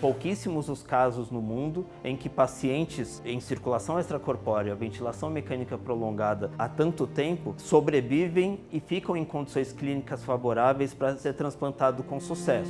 pouquíssimos os casos no mundo em que pacientes em circulação extracorpórea, ventilação mecânica prolongada há tanto tempo, sobrevivem e ficam em condições clínicas favoráveis para ser transplantado com sucesso.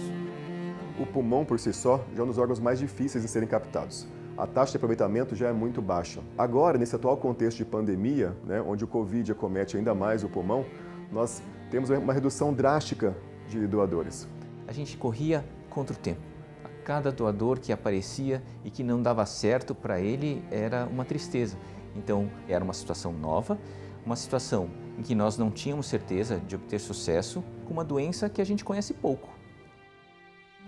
O pulmão, por si só, já é um dos órgãos mais difíceis de serem captados. A taxa de aproveitamento já é muito baixa. Agora, nesse atual contexto de pandemia, onde o Covid acomete ainda mais o pulmão, nós temos uma redução drástica de doadores. A gente corria contra o tempo. A cada doador que aparecia e que não dava certo para ele era uma tristeza. Então, era uma situação nova, uma situação em que nós não tínhamos certeza de obter sucesso com uma doença que a gente conhece pouco.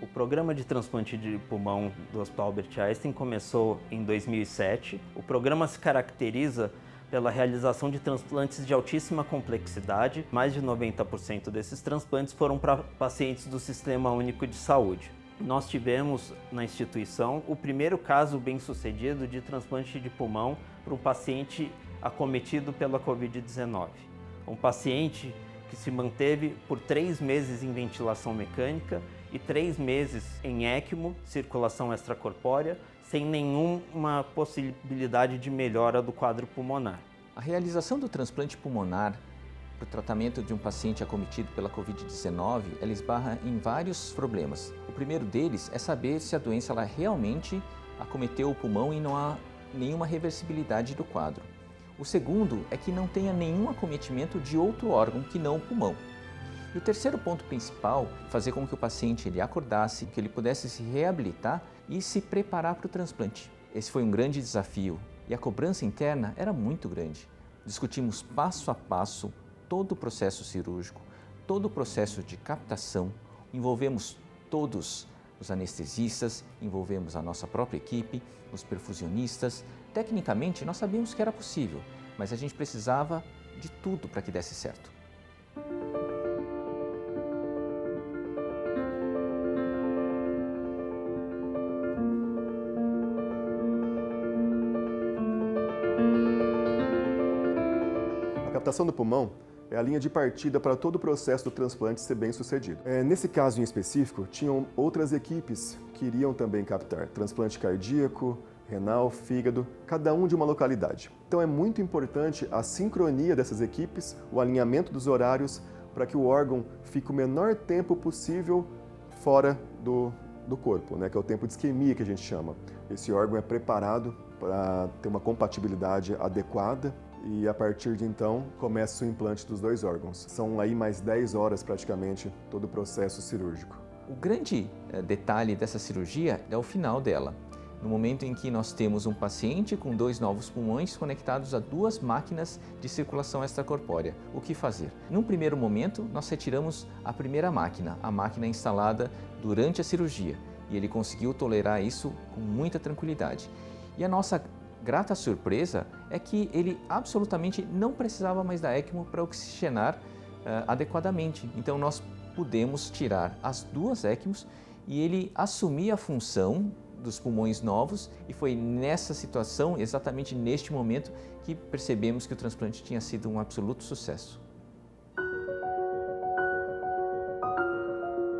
O programa de transplante de pulmão do Hospital Albert Einstein começou em 2007. O programa se caracteriza pela realização de transplantes de altíssima complexidade. Mais de 90% desses transplantes foram para pacientes do Sistema Único de Saúde. Nós tivemos na instituição o primeiro caso bem-sucedido de transplante de pulmão para um paciente acometido pela Covid-19. Um paciente que se manteve por 3 meses em ventilação mecânica e 3 meses em ECMO, circulação extracorpórea, sem nenhuma possibilidade de melhora do quadro pulmonar. A realização do transplante pulmonar para o tratamento de um paciente acometido pela Covid-19, ela esbarra em vários problemas. O primeiro deles é saber se a doença ela realmente acometeu o pulmão e não há nenhuma reversibilidade do quadro. O segundo é que não tenha nenhum acometimento de outro órgão que não o pulmão. E o terceiro ponto principal é fazer com que o paciente ele acordasse, que ele pudesse se reabilitar e se preparar para o transplante. Esse foi um grande desafio e a cobrança interna era muito grande. Discutimos passo a passo todo o processo cirúrgico, todo o processo de captação, envolvemos todos os anestesistas, envolvemos a nossa própria equipe, os perfusionistas. Tecnicamente nós sabíamos que era possível, mas a gente precisava de tudo para que desse certo. A captação do pulmão é a linha de partida para todo o processo do transplante ser bem sucedido. Nesse caso em específico, tinham outras equipes que iriam também captar transplante cardíaco, renal, fígado, cada um de uma localidade. Então é muito importante a sincronia dessas equipes, o alinhamento dos horários para que o órgão fique o menor tempo possível fora do corpo, que é o tempo de isquemia que a gente chama. Esse órgão é preparado para ter uma compatibilidade adequada e a partir de então começa o implante dos 2 órgãos. São aí mais 10 horas praticamente todo o processo cirúrgico. O grande detalhe dessa cirurgia é o final dela. No momento em que nós temos um paciente com 2 novos pulmões conectados a 2 máquinas de circulação extracorpórea. O que fazer? Num primeiro momento, nós retiramos a primeira máquina, a máquina instalada durante a cirurgia, e ele conseguiu tolerar isso com muita tranquilidade. E a nossa grata surpresa é que ele absolutamente não precisava mais da ECMO para oxigenar adequadamente. Então nós pudemos tirar as 2 ECMOs e ele assumir a função dos pulmões novos, e foi nessa situação, exatamente neste momento, que percebemos que o transplante tinha sido um absoluto sucesso.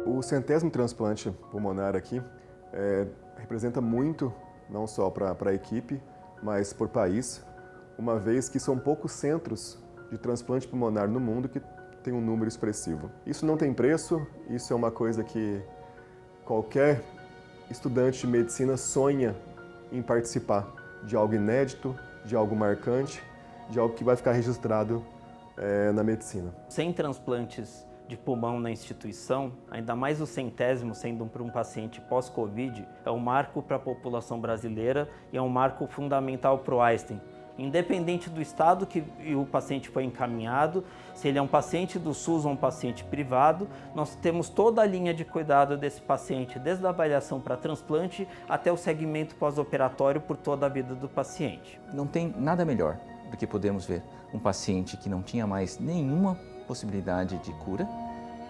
O 100º transplante pulmonar aqui representa muito, não só para a equipe, mas por país, uma vez que são poucos centros de transplante pulmonar no mundo que tem um número expressivo. Isso não tem preço, isso é uma coisa que qualquer estudante de medicina sonha em participar de algo inédito, de algo marcante, de algo que vai ficar registrado na medicina. 100 transplantes de pulmão na instituição, ainda mais o 100º sendo para um paciente pós-Covid, é um marco para a população brasileira e é um marco fundamental para o Einstein. Independente do estado que o paciente foi encaminhado, se ele é um paciente do SUS ou um paciente privado, nós temos toda a linha de cuidado desse paciente, desde a avaliação para transplante até o segmento pós-operatório por toda a vida do paciente. Não tem nada melhor do que podermos ver um paciente que não tinha mais nenhuma possibilidade de cura,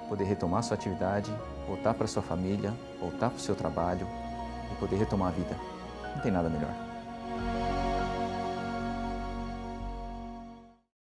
poder retomar sua atividade, voltar para sua família, voltar para o seu trabalho e poder retomar a vida. Não tem nada melhor.